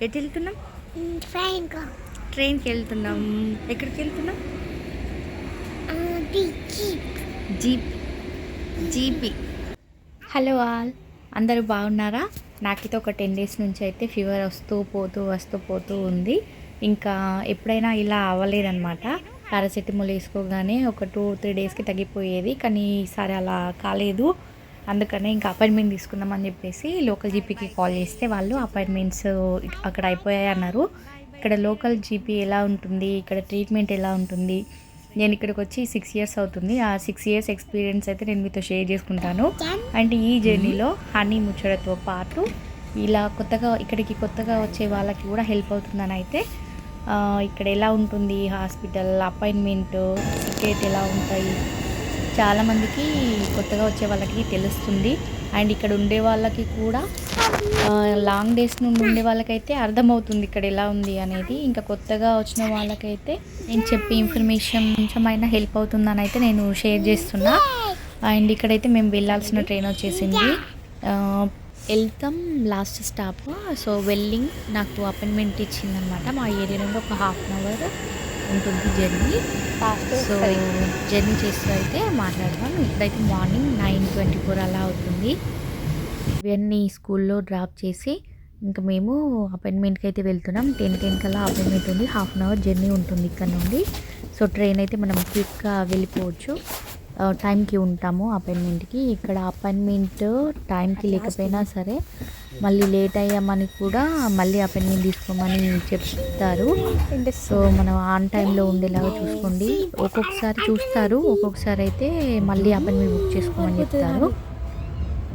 ఎటు వెళ్తున్నాం? ట్రైన్‌గా ట్రైన్కి వెళ్తున్నాం. ఎక్కడికి వెళ్తున్నాం? Jeep jeep GP. Hello all, అందరూ బాగున్నారా? నాకైతే ఒక 10 డేస్ నుంచి అయితే ఫీవర్ వస్తూ పోతూ ఉంది. ఇంకా ఎప్పుడైనా ఇలా అవ్వలేదన్నమాట. పారాసెటమాల్ వేసుకోగానే ఒక 2-3 డేస్కి తగ్గిపోయేది, కానీ ఈసారి అలా కాలేదు. అందుకనే ఇంకా అపాయింట్మెంట్ తీసుకుందామని చెప్పేసి లోకల్ జీపీకి కాల్ చేస్తే వాళ్ళు అపాయింట్మెంట్స్ అక్కడ అయిపోయాయి అన్నారు. ఇక్కడ లోకల్ జీపీ ఎలా ఉంటుంది, ఇక్కడ ట్రీట్మెంట్ ఎలా ఉంటుంది, నేను ఇక్కడికి వచ్చి 6 ఇయర్స్ అవుతుంది. ఆ 6 ఇయర్స్ ఎక్స్పీరియన్స్ అయితే నేను మీతో షేర్ చేసుకుంటాను. అండ్ ఈ జర్నీలో హనీ ముచ్చటతో పాటు ఇలా ఇక్కడికి కొత్తగా వచ్చే వాళ్ళకి కూడా హెల్ప్ అవుతుందని అయితే ఇక్కడ ఎలా ఉంటుంది హాస్పిటల్, అపాయింట్మెంట్, టికెట్ ఎలా ఉంటాయి, చాలామందికి కొత్తగా వచ్చే వాళ్ళకి తెలుస్తుంది. అండ్ ఇక్కడ ఉండే వాళ్ళకి కూడా లాంగ్ డేస్ నుండి ఉండే వాళ్ళకైతే అర్థమవుతుంది ఇక్కడ ఎలా ఉంది అనేది. ఇంకా కొత్తగా వచ్చిన వాళ్ళకైతే నేను చెప్పే ఇన్ఫర్మేషన్ కొంచెమైనా హెల్ప్ అవుతుందని అయితే నేను షేర్ చేస్తున్నా. అండ్ ఇక్కడైతే మేము వెళ్ళాల్సిన ట్రైన్ వచ్చేసింది. వెళ్తాం లాస్ట్ స్టాప్. సో వెల్లింగ్ నాకు అపాయింట్మెంట్ ఇచ్చిందనమాట. మా ఏరియా నుండి ఒక ½ అన్ అవర్ ఉంటుంది జర్నీ. సో జర్నీ చేస్తూ అయితే మాట్లాడతాం. ఇక్కడైతే మార్నింగ్ 9:24 అలా అవుతుంది. ఇవన్నీ స్కూల్లో డ్రాప్ చేసి ఇంకా మేము అపాయింట్మెంట్కి అయితే వెళ్తున్నాం. 10 కల్లా అపాయింట్మెంట్ ఉంది. ½ అన్ అవర్ జర్నీ ఉంటుంది ఇక్కడ నుండి. సో ట్రైన్ అయితే మనం క్విక్గా వెళ్ళిపోవచ్చు. టైంకి ఉంటాము అపాయింట్మెంట్కి. ఇక్కడ అపాయింట్మెంట్ టైంకి లేకపోయినా సరే మళ్ళీ లేట్ అయ్యామని కూడా మళ్ళీ అపాయింట్మెంట్ తీసుకోమని చెప్తారు. సో మనం ఆన్ టైంలో ఉండేలాగా చూసుకోండి. ఒక్కొక్కసారి చూస్తారు, ఒక్కొక్కసారి అయితే మళ్ళీ అపాయింట్మెంట్ బుక్ చేసుకోమని చెప్తారు.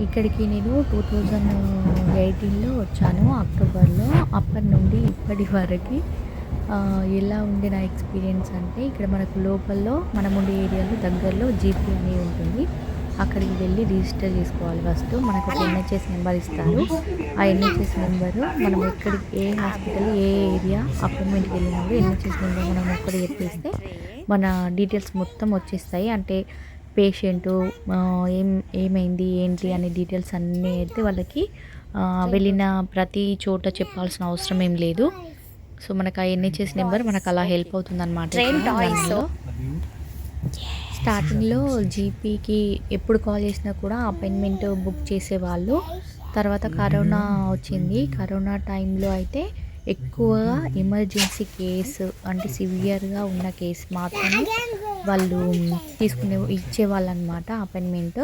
ఇక్కడికి నేను 2018లో వచ్చాను, అక్టోబర్లో. అప్పటి నుండి ఇప్పటి వరకు ఎలా ఉండే నా ఎక్స్పీరియన్స్ అంటే, ఇక్కడ మనకు లోకల్లో మనం ఉండే ఏరియాలో దగ్గరలో జీపీ అనేది ఉంటుంది. అక్కడికి వెళ్ళి రిజిస్టర్ చేసుకోవాలి. ఫస్ట్ మనకు ఒక ఎన్హెచ్ఎస్ నెంబర్ ఇస్తారు. ఆ ఎన్హెచ్ఎస్ నెంబరు మనం ఎక్కడికి, ఏ హాస్పిటల్, ఏ ఏరియా అపాయింట్మెంట్కి వెళ్ళినప్పుడు ఎన్హెచ్ఎస్ నెంబర్ మనం ఒక్కడ చెప్పేస్తే మన డీటెయిల్స్ మొత్తం వచ్చేస్తాయి. అంటే పేషెంటు ఏమైంది ఏంటి అనే డీటెయిల్స్ అన్నీ అయితే వాళ్ళకి వెళ్ళిన ప్రతి చోట చెప్పాల్సిన అవసరం ఏం లేదు. సో మనకు ఆ ఎన్హెచ్ఎస్ నెంబర్ మనకు అలా హెల్ప్ అవుతుంది అనమాట. స్టార్టింగ్లో జీపీకి ఎప్పుడు కాల్ చేసినా కూడా అపాయింట్మెంట్ బుక్ చేసేవాళ్ళు. తర్వాత కరోనా వచ్చింది. కరోనా టైంలో అయితే ఎక్కువగా ఎమర్జెన్సీ కేసు, అంటే సివియర్గా ఉన్న కేసు మాత్రమే వాళ్ళు ఇచ్చేవాళ్ళు అనమాట అపాయింట్మెంట్.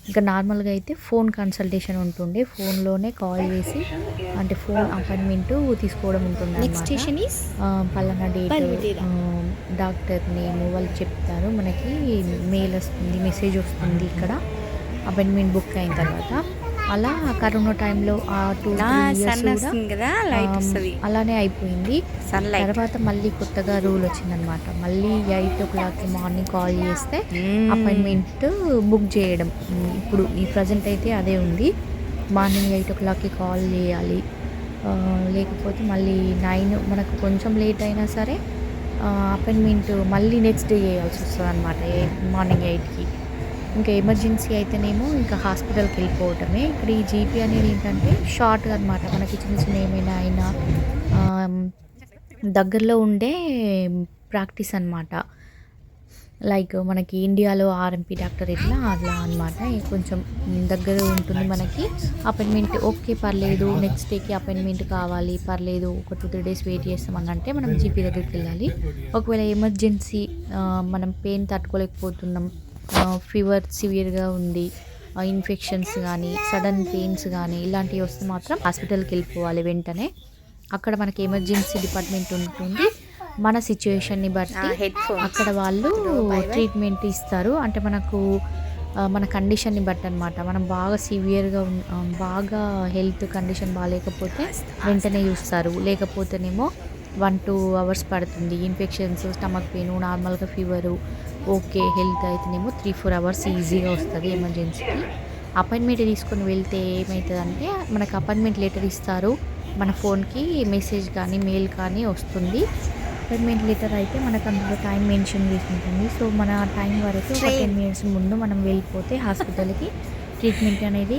ఇంకా నార్మల్గా అయితే ఫోన్ కన్సల్టేషన్ ఉంటుండే, ఫోన్లోనే కాల్ చేసి అంటే ఫోన్ అపాయింట్మెంట్ తీసుకోవడం ఉంటుంది. పలానా డేట్, డాక్టర్ నేమ్ వాళ్ళు చెప్తారు. మనకి మెయిల్ వస్తుంది, మెసేజ్ వస్తుంది ఇక్కడ అపాయింట్మెంట్ బుక్ అయిన తర్వాత. అలా కరోనా టైంలో ఆ 2-3 ఇయర్స్ కూడా అలానే అయిపోయింది. తర్వాత మళ్ళీ కొత్తగా రూల్ వచ్చిందనమాట. మళ్ళీ 8 o'clock మార్నింగ్ కాల్ చేస్తే అపాయింట్మెంట్ బుక్ చేయడం. ఇప్పుడు ఈ ప్రజెంట్ అయితే అదే ఉంది. మార్నింగ్ 8 o'clockకి కాల్ చేయాలి. లేకపోతే మళ్ళీ 9 మనకు కొంచెం లేట్ అయినా సరే అపాయింట్మెంట్ మళ్ళీ నెక్స్ట్ డే చేయాల్సి వస్తుంది అనమాట, మార్నింగ్ 8కి. ఇంకా ఎమర్జెన్సీ అయితేనేమో ఇంకా హాస్పిటల్కి వెళ్ళిపోవటమే. ఇక్కడ ఈ జీపీ అనేది ఏంటంటే షార్ట్గా అనమాట. మనకి చిన్న ఏమైనా అయినా దగ్గరలో ఉండే ప్రాక్టీస్ అనమాట. లైక్ మనకి ఇండియాలో ఆర్ఎంపీ డాక్టర్ ఇట్లా అట్లా అనమాట. కొంచెం దగ్గర ఉంటుంది మనకి. అపాయింట్మెంట్ ఓకే పర్లేదు, నెక్స్ట్ డేకి అపాయింట్మెంట్ కావాలి పర్లేదు, ఒక 2-3 డేస్ వెయిట్ చేస్తామని అంటే మనం జీపీ దగ్గరికి వెళ్ళాలి. ఒకవేళ ఎమర్జెన్సీ మనం పెయిన్ తట్టుకోలేకపోతున్నాం, ఫీవర్ సివియర్గా ఉంది, ఇన్ఫెక్షన్స్ కానీ సడన్ పెయిన్స్ కానీ ఇలాంటివి వస్తే మాత్రం హాస్పిటల్కి వెళ్ళిపోవాలి వెంటనే. అక్కడ మనకి ఎమర్జెన్సీ డిపార్ట్మెంట్ ఉంటుంది. మన సిచ్యువేషన్ని బట్టి అక్కడ వాళ్ళు ట్రీట్మెంట్ ఇస్తారు. అంటే మన కండిషన్ని బట్టి అనమాట. మనం బాగా సివియర్గా బాగా హెల్త్ కండిషన్ బాగాలేకపోతే వెంటనే చూస్తారు. లేకపోతేనేమో 1-2 hours పడుతుంది. ఇన్ఫెక్షన్స్, స్టమక్ పెయిన్, నార్మల్గా ఫీవరు ఓకే హెల్త్ అయితేనేమో 3-4 hours ఈజీగా వస్తుంది ఎమర్జెన్సీకి. అపాయింట్మెంట్ తీసుకొని వెళ్తే ఏమవుతుందంటే మనకు అపాయింట్మెంట్ లెటర్ ఇస్తారు. మన ఫోన్కి మెసేజ్ కానీ మెయిల్ కానీ వస్తుంది. అపాయింట్మెంట్ లెటర్ అయితే మనకు అందులో టైం మెన్షన్ చేసి ఉంటుంది. సో మన టైం వరకు ఒక 10 minutes ముందు మనం వెళ్ళిపోతే హాస్పిటల్కి ట్రీట్మెంట్ అనేది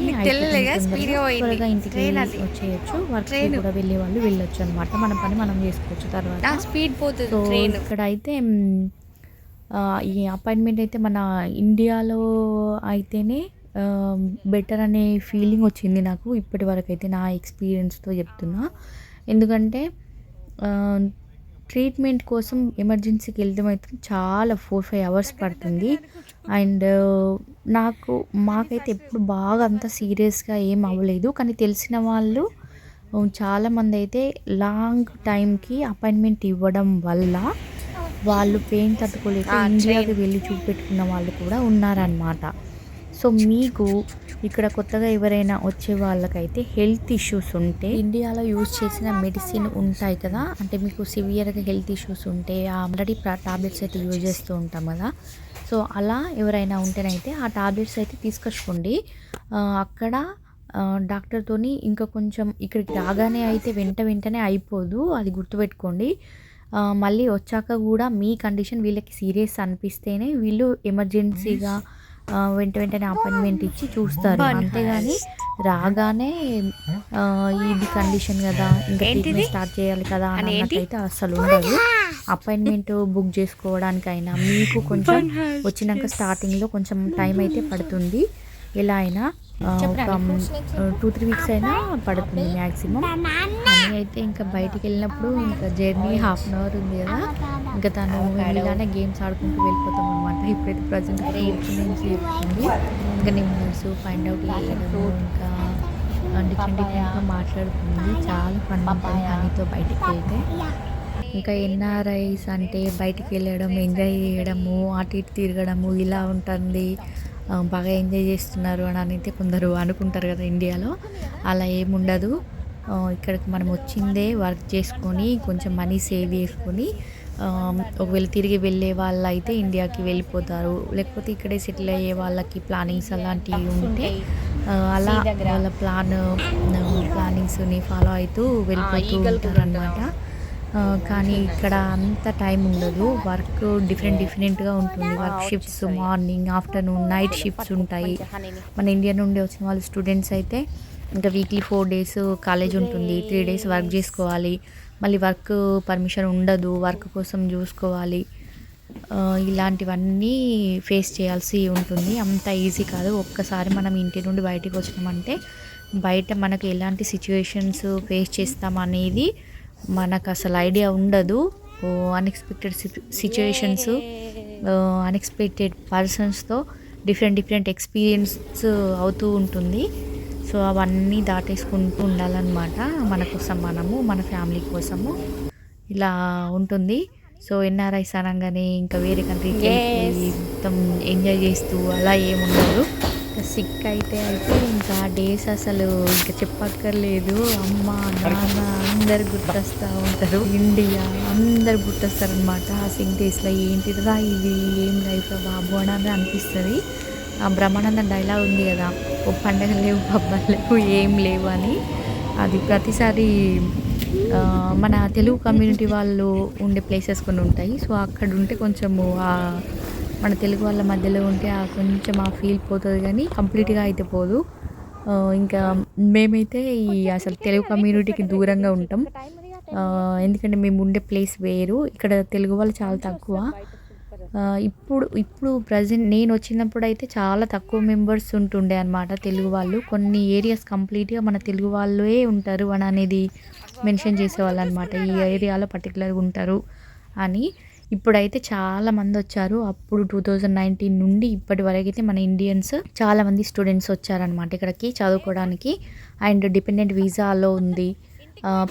త్వరగా ఇంటికి వచ్చేయచ్చు. వర్క్కి కూడా వెళ్ళే వాళ్ళు వెళ్ళొచ్చు అనమాట. మన పని మనం చేసుకోవచ్చు తర్వాత. సో ఇక్కడ అయితే ఈ అపాయింట్మెంట్ అయితే మన ఇండియాలో అయితేనే బెటర్ అనే ఫీలింగ్ వచ్చింది నాకు ఇప్పటి వరకు అయితే, నా ఎక్స్పీరియన్స్తో చెప్తున్నా. ఎందుకంటే ట్రీట్మెంట్ కోసం ఎమర్జెన్సీకి వెళ్తే మాత్రం చాలా 4-5 అవర్స్ పడుతుంది. అండ్ మాకైతే ఎప్పుడు బాగా అంత సీరియస్గా ఏం అవ్వలేదు. కానీ తెలిసిన వాళ్ళు చాలామంది అయితే లాంగ్ టైంకి అపాయింట్మెంట్ ఇవ్వడం వల్ల వాళ్ళు పెయిన్ తట్టుకోలేక ఇండియాకి వెళ్ళి చూపెట్టుకున్న వాళ్ళు కూడా ఉన్నారనమాట. సో మీకు ఇక్కడ కొత్తగా ఎవరైనా వచ్చే వాళ్ళకైతే హెల్త్ ఇష్యూస్ ఉంటే ఇండియాలో యూజ్ చేసిన మెడిసిన్ ఉంటాయి కదా, అంటే మీకు సివియర్గా హెల్త్ ఇష్యూస్ ఉంటే ఆల్రెడీ టాబ్లెట్స్ అయితే యూజ్ చేస్తూ ఉంటాం కదా. సో అలా ఎవరైనా ఉంటేనైతే ఆ టాబ్లెట్స్ అయితే తీసుకొచ్చుకోండి. అక్కడ డాక్టర్తోని ఇంకా కొంచెం ఇక్కడికి రాగానే అయితే వెంటనే అయిపోదు, అది గుర్తుపెట్టుకోండి. మళ్ళీ వచ్చాక కూడా మీ కండిషన్ వీళ్ళకి సీరియస్ అనిపిస్తేనే వీళ్ళు ఎమర్జెన్సీగా వెంటనే అపాయింట్మెంట్ ఇచ్చి చూస్తారు. అంతేగాని రాగానే ఇది కండిషన్ కదా ఇంకా ట్రీట్మెంట్ స్టార్ట్ చేయాలి కదా అన్నట్లయితే అస్సలు ఉండదు. అపాయింట్మెంట్ బుక్ చేసుకోవడానికైనా మీకు కొంచెం వచ్చినాక స్టార్టింగ్లో కొంచెం టైం అయితే పడుతుంది. ఎలా అయినా ఒక 2-3 వీక్స్ అయినా పడుతుంది మ్యాక్సిమం. అని అయితే ఇంకా బయటికి వెళ్ళినప్పుడు ఇంకా జర్నీ 1/2 అవర్ ఉంది కదా, ఇంకా తను ఇలానే గేమ్స్ ఆడుకుంటూ వెళ్ళిపోతాం అనమాట. ఇప్పుడైతే ప్రజెంట్ నుంచి చెప్తుంది ఇంకా నిమ్మల్స్ ఫైండ్ అవుట్ చేయడము, ఇంకా డిఫరెంట్గా మాట్లాడుతుంది. చాలా ఫన్ ఉంటుంది హనీతో బయటికి వెళ్తే. ఇంకా ఎన్ఆర్ఐస్ అంటే బయటికి వెళ్ళడం, ఎంజాయ్ చేయడము, అటు ఇటు తిరగడము ఇలా ఉంటుంది. బాగా ఎంజాయ్ చేస్తున్నారు అని అయితే కొందరు అనుకుంటారు కదా ఇండియాలో. అలా ఏముండదు. ఇక్కడికి మనం వచ్చిందే వర్క్ చేసుకొని కొంచెం మనీ సేవ్ చేసుకొని ఒకవేళ తిరిగి వెళ్ళే వాళ్ళు అయితే ఇండియాకి వెళ్ళిపోతారు. లేకపోతే ఇక్కడే సెటిల్ అయ్యే వాళ్ళకి ప్లానింగ్స్ అలాంటివి ఉంటే అలా వాళ్ళ ప్లానింగ్స్ని ఫాలో అవుతూ వెళ్ళిపోతూ ఉంటారు అనమాట. కానీ ఇక్కడ అంత టైం ఉండదు. వర్క్ డిఫరెంట్గా ఉంటుంది. Work shifts morning, afternoon, night shifts ఉంటాయి. మన ఇండియా నుండి వచ్చిన వాళ్ళు స్టూడెంట్స్ అయితే ఇంకా వీక్లీ 4 days కాలేజ్ ఉంటుంది, 3 days వర్క్ చేసుకోవాలి. మళ్ళీ వర్క్ పర్మిషన్ ఉండదు, వర్క్ కోసం చూసుకోవాలి. ఇలాంటివన్నీ ఫేస్ చేయాల్సి ఉంటుంది. అంత ఈజీ కాదు. ఒక్కసారి మనం ఇంటి నుండి బయటికి వచ్చినామంటే బయట మనకు ఎలాంటి సిచ్యువేషన్స్ ఫేస్ చేస్తామనేది మనకు అసలు ఐడియా ఉండదు. అన్ఎక్స్పెక్టెడ్ సిచ్యువేషన్స్, అన్ఎక్స్పెక్టెడ్ పర్సన్స్తో డిఫరెంట్ ఎక్స్పీరియన్స్ అవుతూ ఉంటుంది. సో అవన్నీ దాటేసుకుంటూ ఉండాలన్నమాట. మన కోసం మనము, మన ఫ్యామిలీ కోసము ఇలా ఉంటుంది. సో ఎన్ఆర్ఐస్ అనగానే ఇంకా వేరే కంట్రీకి మొత్తం ఎంజాయ్ చేస్తూ అలా ఏముండదు. సిక్ అయితే ఇంకా డేస్ అసలు ఇంకా చెప్పక్కర్లేదు. అమ్మ నాన్న అందరు గుర్తొస్తూ ఉంటారు. ఇండియా అందరు గుర్తొస్తారనమాట. ఆ సిక్ డేస్లో ఏంటిదా ఇది, ఏం లైఫ్ బాబు అని అనిపిస్తుంది. ఆ బ్రహ్మానంద డైలాగ్ ఉంది కదా, ఓ పండగ లేవు, పబ్బాలు లేవు, ఏం లేవు అని. అది ప్రతిసారి మన తెలుగు కమ్యూనిటీ వాళ్ళు ఉండే ప్లేసెస్ కొన్ని ఉంటాయి. సో అక్కడ ఉంటే కొంచెము మన తెలుగు వాళ్ళ మధ్యలో ఉంటే కొంచెం ఆ ఫీల్ పోతుంది, కానీ కంప్లీట్గా అయితే పోదు. ఇంకా మేమైతే అసలు తెలుగు కమ్యూనిటీకి దూరంగా ఉంటాం. ఎందుకంటే మేము ఉండే ప్లేస్ వేరు, ఇక్కడ తెలుగు వాళ్ళు చాలా తక్కువ. ఇప్పుడు ప్రజెంట్ నేను వచ్చినప్పుడు అయితే చాలా తక్కువ మెంబర్స్ ఉంటుండే అనమాట తెలుగు వాళ్ళు. కొన్ని ఏరియాస్ కంప్లీట్గా మన తెలుగు వాళ్ళే ఉంటారు అని అనేది మెన్షన్ చేసేవాళ్ళు అనమాట. ఈ ఏరియాలో పర్టికులర్గా ఉంటారు అని. ఇప్పుడైతే చాలామంది వచ్చారు. అప్పుడు 2019 నుండి ఇప్పటి వరకు అయితే మన ఇండియన్స్ చాలామంది స్టూడెంట్స్ వచ్చారనమాట ఇక్కడికి చదువుకోవడానికి. అండ్ డిపెండెంట్ వీసాలో ఉంది,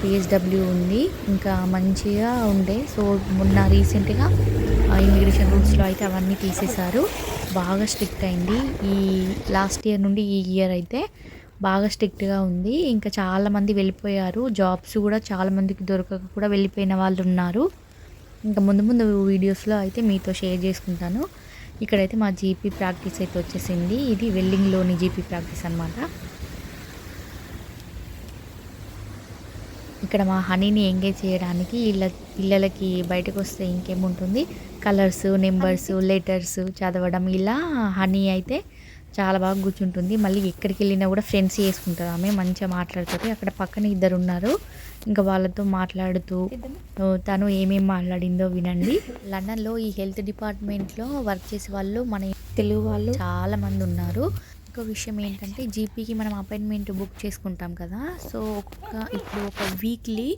PSW ఉంది, ఇంకా మంచిగా ఉండే. సో మొన్న రీసెంట్గా ఇమిగ్రేషన్ రూల్స్లో అయితే అవన్నీ తీసేశారు. బాగా స్ట్రిక్ట్ అయింది. ఈ లాస్ట్ ఇయర్ నుండి ఈ ఇయర్ అయితే బాగా స్ట్రిక్ట్గా ఉంది. ఇంకా చాలామంది వెళ్ళిపోయారు. జాబ్స్ కూడా చాలామందికి దొరకక కూడా వెళ్ళిపోయిన వాళ్ళు ఉన్నారు. ఇంకా ముందు వీడియోస్లో అయితే మీతో షేర్ చేసుకుంటాను. ఇక్కడైతే మా జీపీ ప్రాక్టీస్ అయితే వచ్చేసింది. ఇది వెల్లింగ్లోని జీపీ ప్రాక్టీస్ అనమాట. ఇక్కడ మా హనీని ఎంగేజ్ చేయడానికి పిల్లలకి బయటకు వస్తే ఇంకేముంటుంది, కలర్స్, నెంబర్స్, లెటర్స్ చదవడం. ఇలా హనీ అయితే చాలా బాగా కూర్చుంటుంది. మళ్ళీ ఎక్కడికి వెళ్ళినా కూడా ఫ్రెండ్స్ చేసుకుంటుంది ఆమె, మంచిగా మాట్లాడుతుంది. అక్కడ పక్కన ఇద్దరు ఉన్నారు, ఇంకా వాళ్ళతో మాట్లాడుతూ తను ఏమేమి మాట్లాడిందో వినండి. లండన్లో ఈ హెల్త్ డిపార్ట్మెంట్లో వర్క్ చేసే వాళ్ళు మన తెలుగు వాళ్ళు చాలామంది ఉన్నారు. ఇంకో విషయం ఏంటంటే జీపీకి మనం అపాయింట్మెంట్ బుక్ చేసుకుంటాం కదా, సో ఇప్పుడు ఒక వీక్లీ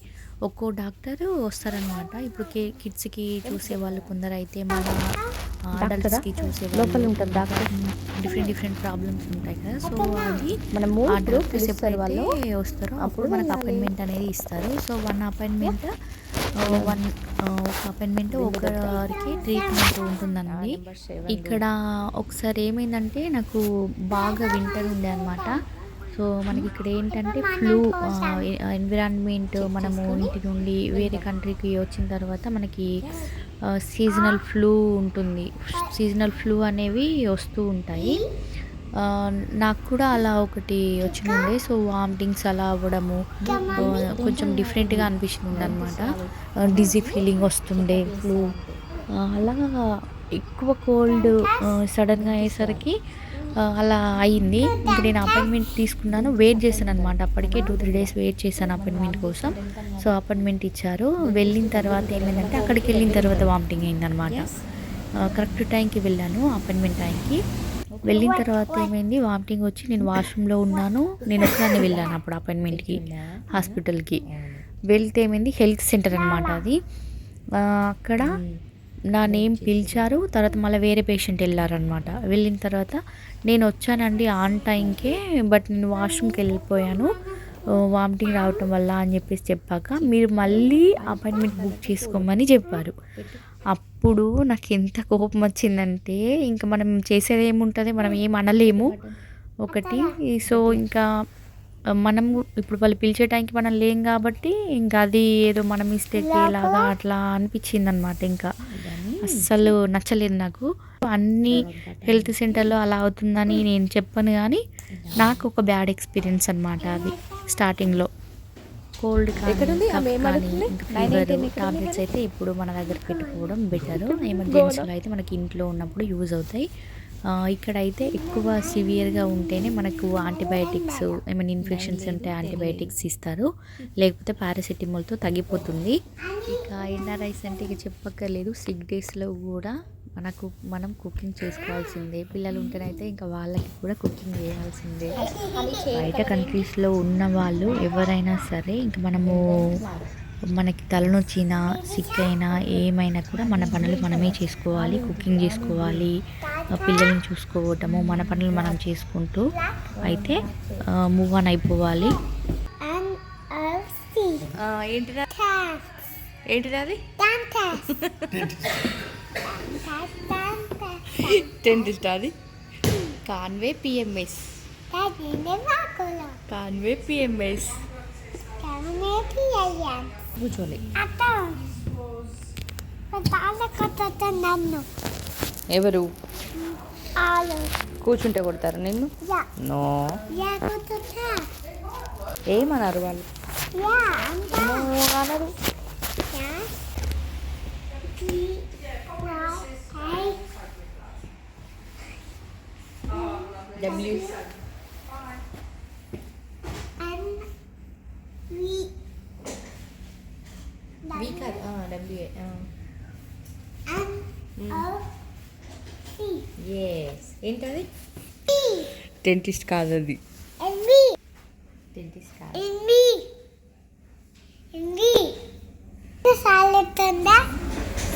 ఒక్కో డాక్టర్ వస్తారనమాట. ఇప్పుడు కిడ్స్కి చూసే వాళ్ళు కొందరు అయితే, మన అడల్ట్స్కి చూసే లోపల ఉంటారు డాక్టర్. డిఫరెంట్ ప్రాబ్లమ్స్ ఉంటాయి కదా, సో అది మనము ఆ డాక్టర్స్ ఎప్పుడైతే వస్తారో అప్పుడు మనకు అపాయింట్మెంట్ అనేది ఇస్తారు. సో ఒక అపాయింట్మెంట్ ఒకరికి ట్రీట్మెంట్ ఉంటుందండి. ఇక్కడ ఒకసారి ఏమైందంటే నాకు బాగా వింటర్ ఉండే అనమాట. సో మనకి ఇక్కడ ఏంటంటే ఫ్లూ ఎన్విరాన్మెంట్, మనము ఇంటి నుండి వేరే కంట్రీకి వచ్చిన తర్వాత మనకి సీజనల్ ఫ్లూ ఉంటుంది. సీజనల్ ఫ్లూ అనేవి వస్తూ ఉంటాయి. నాకు కూడా అలా ఒకటి వచ్చినుండే. సో వామిటింగ్స్ అలా అవ్వడము, కొంచెం డిఫరెంట్గా అనిపించింది అనమాట. డిజీ ఫీలింగ్ వస్తుండే, ఫ్లూ అలా ఎక్కువ కోల్డ్ సడన్గా అయ్యేసరికి అలా అయింది. ఇంక నేను అపాయింట్మెంట్ తీసుకున్నాను, వెయిట్ చేశాను అనమాట. అప్పటికే 2-3 days వెయిట్ చేశాను అపాయింట్మెంట్ కోసం. సో అపాయింట్మెంట్ ఇచ్చారు. వెళ్ళిన తర్వాత ఏమైందంటే, అక్కడికి వెళ్ళిన తర్వాత వామిటింగ్ అయిందనమాట. కరెక్ట్ టైంకి వెళ్ళాను, అపాయింట్మెంట్ టైంకి. వెళ్ళిన తర్వాత ఏమైంది, వామిటింగ్ వచ్చి నేను వాష్రూమ్లో ఉన్నాను. నేను ఒక్కదాన్ని వెళ్ళాను అప్పుడు అపాయింట్మెంట్కి, హాస్పిటల్కి. వెళ్తే ఏమైంది, హెల్త్ సెంటర్ అనమాట అది. అక్కడ నా నేమ్ పిలిచారు. తర్వాత మళ్ళీ వేరే పేషెంట్ వెళ్ళారనమాట. వెళ్ళిన తర్వాత నేను వచ్చానండి ఆన్ టైంకే, బట్ నేను వాష్రూమ్కి వెళ్ళిపోయాను వామిటింగ్ రావటం వల్ల అని చెప్పాక, మీరు మళ్ళీ అపాయింట్మెంట్ బుక్ చేసుకోమని చెప్పారు. అప్పుడు నాకు ఎంత కోపం వచ్చిందంటే, ఇంకా మనం చేసేది ఏముంటుంది, మనం ఏం అనలేము ఒకటి. సో ఇంకా మనం ఇప్పుడు వాళ్ళు పిలిచే టైంకి మనం లేం కాబట్టి, ఇంకా అది ఏదో మన మిస్టేక్ లాగా అట్లా అనిపించింది అనమాట. ఇంకా అస్సలు నచ్చలేదు నాకు. అన్ని హెల్త్ సెంటర్లో అలా అవుతుందని నేను చెప్పను, కానీ నాకు ఒక బ్యాడ్ ఎక్స్పీరియన్స్ అనమాట అది. స్టార్టింగ్లో కోల్డ్ టాబ్లెట్స్ అయితే ఇప్పుడు మన దగ్గర పెట్టుకోవడం బెటర్. ఎమర్జెన్సీలో అయితే మనకి ఇంట్లో ఉన్నప్పుడు యూజ్ అవుతాయి. ఇక్కడైతే ఎక్కువ సివియర్గా ఉంటేనే మనకు యాంటీబయాటిక్స్, ఏమైనా ఇన్ఫెక్షన్స్ ఉంటే యాంటీబయాటిక్స్ ఇస్తారు, లేకపోతే పారాసిటమాల్తో తగ్గిపోతుంది. ఇక ఎన్ఆర్ఐస్ అంటే ఇక చెప్పక్కర్లేదు. సిక్ డేస్లో కూడా మనం కుకింగ్ చేసుకోవాల్సిందే. పిల్లలు ఉంటేనైతే ఇంకా వాళ్ళకి కూడా కుకింగ్ చేయాల్సిందే. బయట కంట్రీస్లో ఉన్న వాళ్ళు ఎవరైనా సరే, ఇంకా మనకి తలనొచ్చినా, సిక్ అయినా, ఏమైనా కూడా మన పనులు మనమే చేసుకోవాలి. కుకింగ్ చేసుకోవాలి, పిల్లల్ని చూసుకోవటము, మన పనులు మనం చేసుకుంటూ అయితే మూవ్ ఆన్ అయిపోవాలి. ఏంటిది అది? డెంటిస్ట్ అది. కాన్వే పిఎంఎస్. కూర్చోలే. ఎవరు కూర్చుంటే కొడతారు నిన్ను? నో, ఏమన్నారు వాళ్ళు? అన్నారు. ఏంటది? డెంటిస్ట్ కాదు అది. డెంటిస్ట్ కాదు.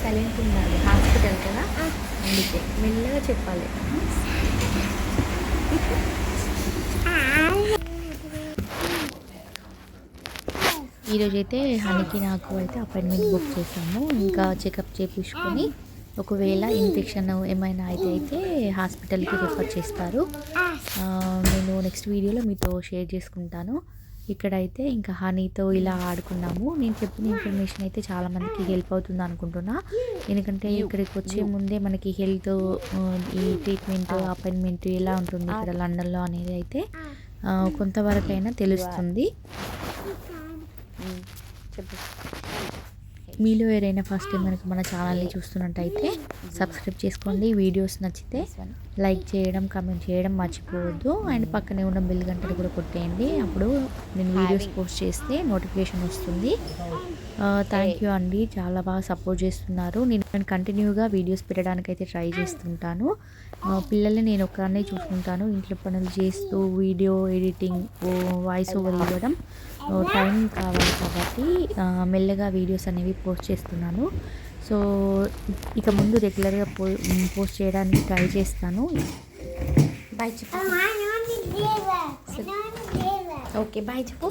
సైలెంట్ ఉండాలి, హాస్పిటల్ కదా, అందుకే మెల్లగా చెప్పాలి. ఈరోజైతే హనీకి నాకు అయితే అపాయింట్మెంట్ బుక్ చేసాము. ఇంకా చెకప్ చేయించుకొని ఒకవేళ ఇన్ఫెక్షన్ ఏమైనా అయితే హాస్పిటల్కి రిఫర్ చేస్తారు. నేను నెక్స్ట్ వీడియోలో మీతో షేర్ చేసుకుంటాను. ఇక్కడైతే ఇంకా హనీతో ఇలా ఆడుకున్నాము. నేను చెప్పిన ఇన్ఫర్మేషన్ అయితే చాలామందికి హెల్ప్ అవుతుంది అనుకుంటున్నా. ఎందుకంటే ఇక్కడికి వచ్చే ముందే మనకి హెల్త్, ఈ ట్రీట్మెంట్, అపాయింట్మెంట్ ఎలా ఉంటుంది ఇక్కడ లండన్లో అనేది అయితే కొంతవరకు అయినా తెలుస్తుంది. చెప్పు. మీలో ఎవరైనా ఫస్ట్ టైం కనుక మన ఛానల్ని చూస్తున్నట్టయితే సబ్స్క్రైబ్ చేసుకోండి. వీడియోస్ నచ్చితే లైక్ చేయడం, కమెంట్ చేయడం మర్చిపోవద్దు. అండ్ పక్కనే ఉన్న బెల్ గంటను కూడా కొట్టేయండి. అప్పుడు నేను వీడియోస్ పోస్ట్ చేస్తే నోటిఫికేషన్ వస్తుంది. థ్యాంక్ యూ అండి, చాలా బాగా సపోర్ట్ చేస్తున్నారు. నేను కంటిన్యూగా వీడియోస్ పెట్టడానికైతే ట్రై చేస్తుంటాను. పిల్లల్ని నేను ఒక్కనే చూసుకుంటాను. ఇంట్లో పనులు చేస్తూ వీడియో ఎడిటింగ్, వాయిస్ ఓవర్ ఇవ్వడం టైం కావాలి కాబట్టి మెల్లగా వీడియోస్ అనేవి పోస్ట్ చేస్తున్నాను. సో ఇక ముందు రెగ్యులర్గా పోస్ట్ చేయడానికి ట్రై చేస్తాను. బాయ్ చెప్పు. ఓకే బాయ్ చెప్పు.